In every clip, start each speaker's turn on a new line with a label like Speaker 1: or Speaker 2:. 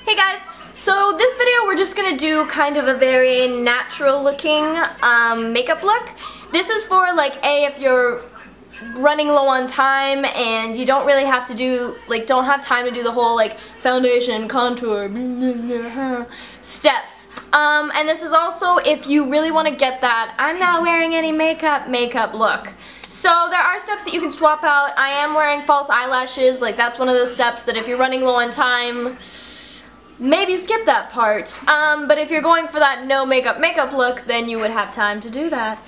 Speaker 1: Hey guys, so this video we're just gonna do kind of a very natural looking makeup look. This is for like if you're running low on time and you don't really have to do, don't have time to do the whole foundation, contour, steps. And this is also if you really want to get that I'm not wearing any makeup look. So there are steps that you can swap out. I am wearing false eyelashes, that's one of those steps that if you're running low on time, maybe skip that part. But if you're going for that no makeup look, then you would have time to do that.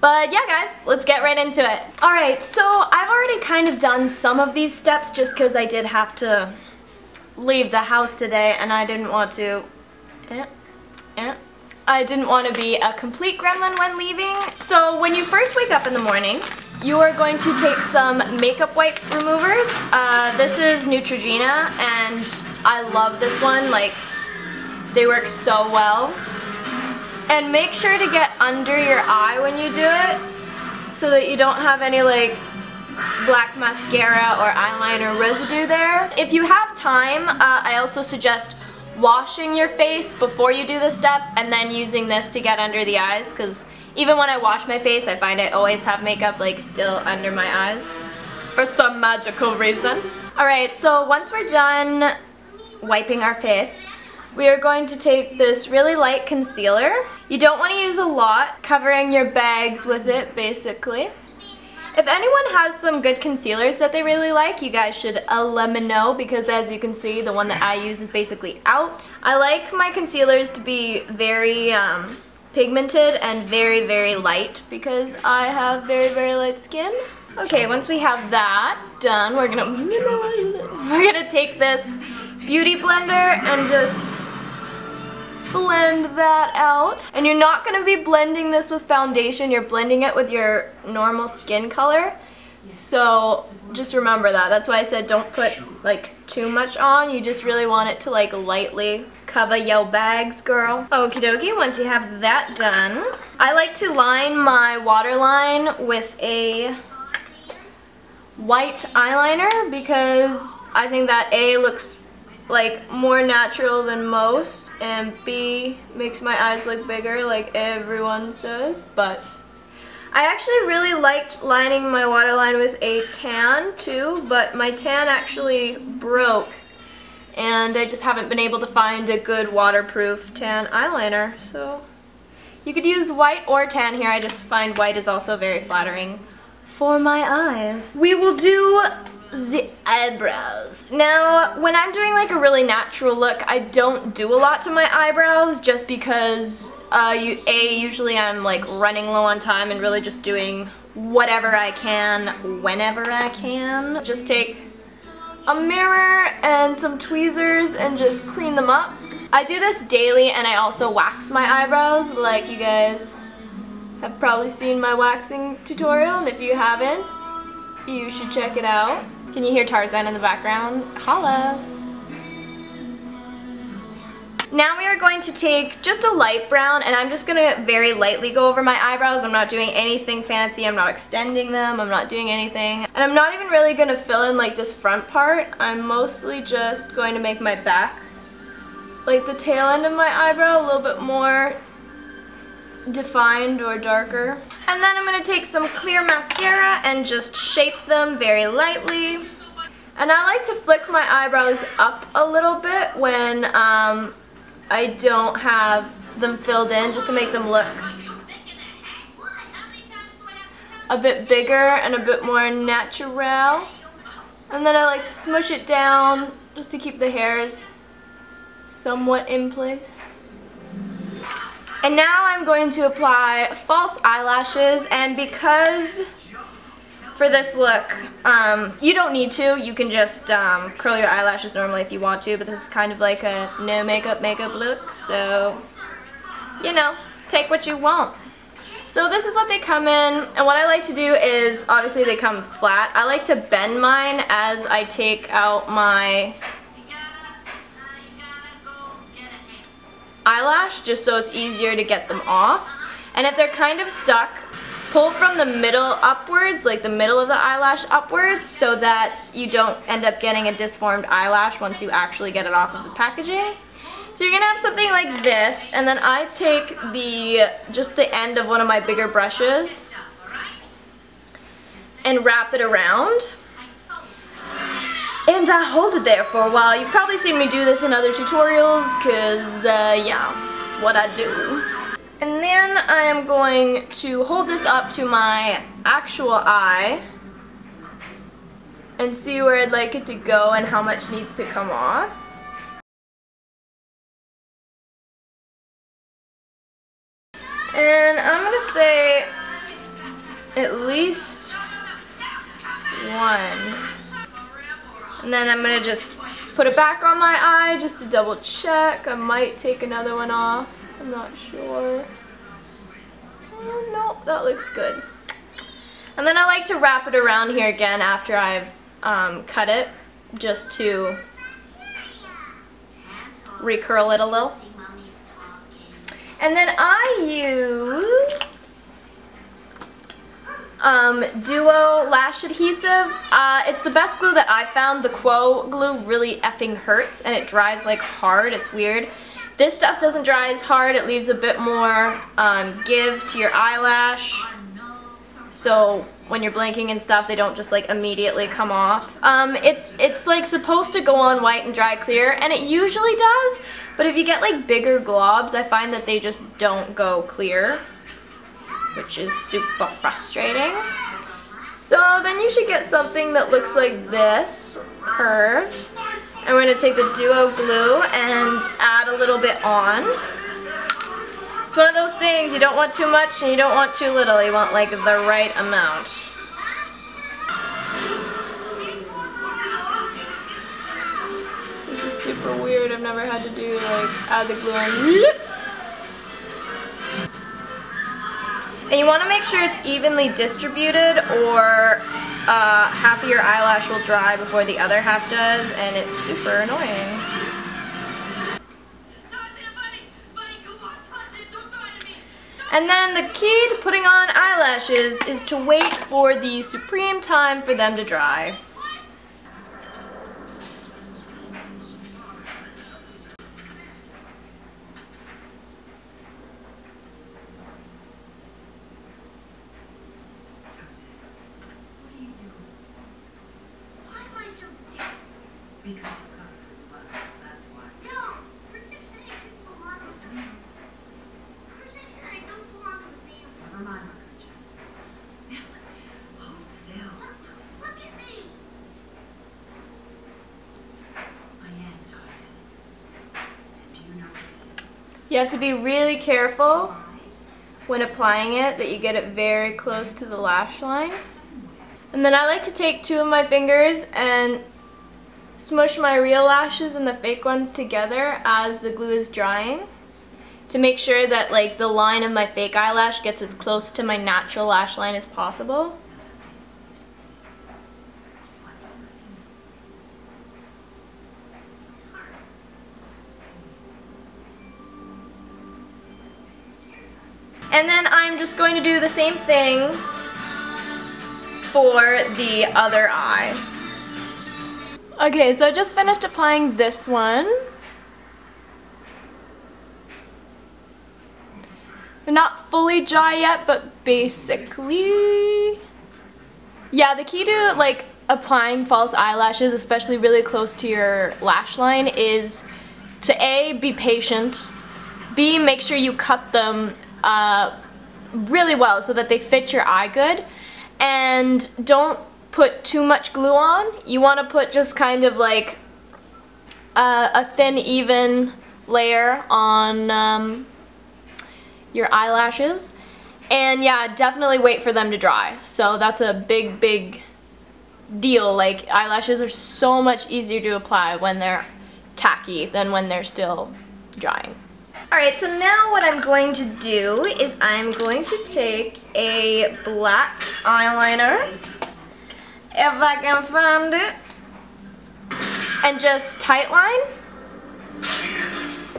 Speaker 1: But yeah guys, let's get right into it. Alright, so I've already kind of done some of these steps just because I did have to leave the house today and I didn't want to be a complete gremlin when leaving. So when you first wake up in the morning, you are going to take some makeup wipe removers. This is Neutrogena and I love this one, they work so well. And make sure to get under your eye when you do it so that you don't have any black mascara or eyeliner residue there. If you have time, I also suggest washing your face before you do this step and then using this to get under the eyes, because even when I wash my face I find I always have makeup still under my eyes for some magical reason. Alright, so once we're done wiping our face, we are going to take this really light concealer. You don't want to use a lot, covering your bags with it basically. If anyone has some good concealers that they really like, you guys should let me know, because as you can see, the one that I use is basically out. I like my concealers to be very pigmented and very, very light because I have very, very light skin. Okay, once we have that done, we're gonna take this beauty blender and just blend that out. And you're not going to be blending this with foundation, you're blending it with your normal skin color. So just remember that. That's why I said don't put too much on. You just really want it to lightly cover your bags, girl. Okie dokie, once you have that done, I like to line my waterline with a white eyeliner because I think that A looks more natural than most, and B makes my eyes look bigger like everyone says. But I actually really liked lining my waterline with a tan too, but my tan actually broke and I just haven't been able to find a good waterproof tan eyeliner. So you could use white or tan here. I just find white is also very flattering for my eyes. We will do the eyebrows. Now, when I'm doing a really natural look, I don't do a lot to my eyebrows just because usually I'm running low on time and really just doing whatever I can whenever I can. Just take a mirror and some tweezers and just clean them up. I do this daily and I also wax my eyebrows, you guys have probably seen my waxing tutorial, and if you haven't, you should check it out. Can you hear Tarzan in the background? Holla! Now we are going to take just a light brown, and I'm just going to very lightly go over my eyebrows. I'm not doing anything fancy. I'm not extending them. I'm not doing anything. And I'm not even really going to fill in this front part. I'm mostly just going to make my back, the tail end of my eyebrow, a little bit more defined or darker. And then I'm going to take some clear mascara and just shape them very lightly. And I like to flick my eyebrows up a little bit when I don't have them filled in, just to make them look a bit bigger and a bit more natural. And then I like to smush it down just to keep the hairs somewhat in place. And now I'm going to apply false eyelashes, and because for this look, you don't need to. You can just curl your eyelashes normally if you want to, but this is kind of like a no makeup look, so, take what you want. So this is what they come in, and what I like to do is, obviously they come flat. I like to bend mine as I take out my eyelash, just so it's easier to get them off. And if they're kind of stuck, pull from the middle upwards, like the middle of the eyelash upwards, so that you don't end up getting a disformed eyelash once you actually get it off of the packaging. So you're gonna have something like this, and then I take just the end of one of my bigger brushes and wrap it around. And I hold it there for a while. You've probably seen me do this in other tutorials, because yeah, it's what I do. And then I am going to hold this up to my actual eye and see where I'd like it to go and how much needs to come off. And I'm gonna say at least one. And then I'm gonna just put it back on my eye just to double check. I might take another one off. I'm not sure. Oh, no, that looks good. And then I like to wrap it around here again after I've cut it, just to recurl it a little. And then I use Duo Lash Adhesive. It's the best glue that I found. The Quo glue really effing hurts and it dries like hard. It's weird. This stuff doesn't dry as hard. It leaves a bit more give to your eyelash. So when you're blinking and stuff, they don't just like immediately come off. It's like supposed to go on white and dry clear, and it usually does. But if you get like bigger globs, I find that they just don't go clear, which is super frustrating. So then you should get something that looks like this, curved. And we're going to take the Duo glue and add a little bit on. It's one of those things, you don't want too much and you don't want too little. You want like the right amount. This is super weird. I've never had to do like add the glue on. And you want to make sure it's evenly distributed, or half of your eyelash will dry before the other half does, and it's super annoying. And then the key to putting on eyelashes is to wait for the supreme time for them to dry.
Speaker 2: Because you got it, that's why. No! Critic said I didn't belong to the family. Critic said I don't belong to the family. Never mind my critics. Hold still. Look at me! I am Tarzan. And do you know this?
Speaker 1: You have to be really careful when applying it that you get it very close to the lash line. And then I like to take two of my fingers and smush my real lashes and the fake ones together as the glue is drying to make sure that like the line of my fake eyelash gets as close to my natural lash line as possible. And then I'm just going to do the same thing for the other eye. Okay, so I just finished applying this one. They're not fully dry yet, but basically, yeah, the key to like applying false eyelashes, especially really close to your lash line, is to A, be patient, B, make sure you cut them really well so that they fit your eye good, and don't put too much glue on. You want to put just kind of like a thin, even layer on your eyelashes. And yeah, definitely wait for them to dry. So that's a big, big deal. Like, eyelashes are so much easier to apply when they're tacky than when they're still drying. Alright, so now what I'm going to do is I'm going to take a black eyeliner, if I can find it, and just tight line.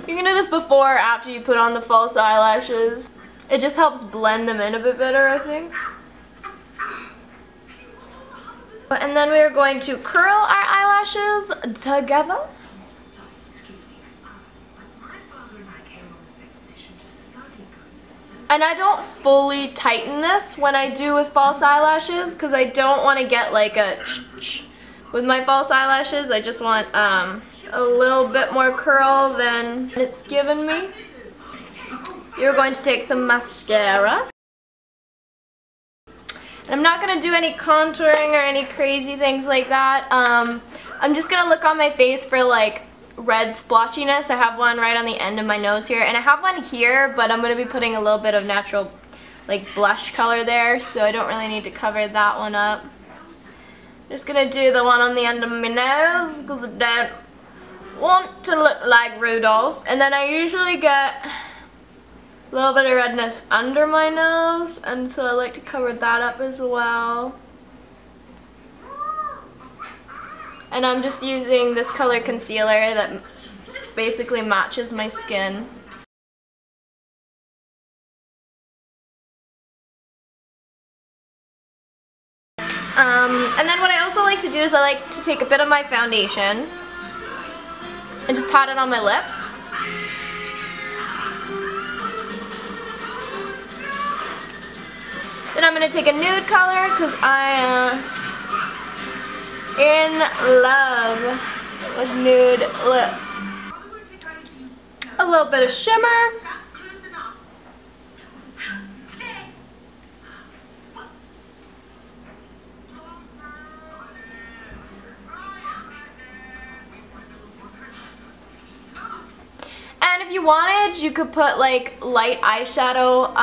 Speaker 1: You can do this before or after you put on the false eyelashes. It just helps blend them in a bit better, I think. And then we are going to curl our eyelashes together. And I don't fully tighten this when I do with false eyelashes because I don't want to get like a with my false eyelashes. I just want a little bit more curl than it's given me. You're going to take some mascara. And I'm not going to do any contouring or any crazy things like that. I'm just going to look on my face for like red splotchiness. I have one right on the end of my nose here, and I have one here, but I'm going to be putting a little bit of natural like blush color there, so I don't really need to cover that one up. Just going to do the one on the end of my nose because I don't want to look like Rudolph. And then I usually get a little bit of redness under my nose, and so I like to cover that up as well. And I'm just using this color concealer that basically matches my skin. And then what I also like to do is I like to take a bit of my foundation and just pat it on my lips. Then I'm going to take a nude color because I am in love with nude lips. A little bit of shimmer. And if you wanted, you could put like light eyeshadow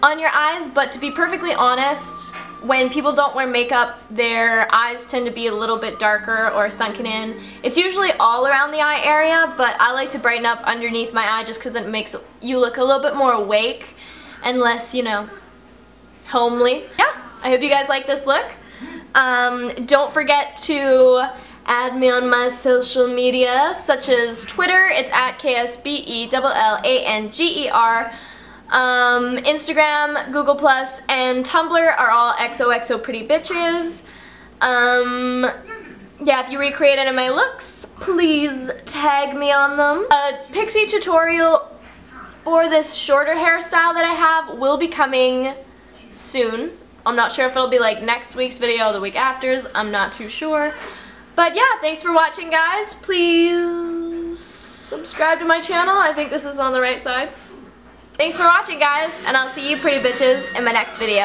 Speaker 1: on your eyes, but to be perfectly honest, when people don't wear makeup, their eyes tend to be a little bit darker or sunken in. It's usually all around the eye area, but I like to brighten up underneath my eye just because it makes you look a little bit more awake and less, you know, homely. Yeah, I hope you guys like this look. Don't forget to add me on my social media, such as Twitter, it's at KSBELLANGER. Instagram, Google+, and Tumblr are all xoxoprettybitches. Yeah, if you recreate any of my looks, please tag me on them. A pixie tutorial for this shorter hairstyle that I have will be coming soon. I'm not sure if it'll be like next week's video or the week after's. I'm not too sure. But yeah, thanks for watching, guys. Please subscribe to my channel. I think this is on the right side. Thanks for watching, guys, and I'll see you pretty bitches in my next video.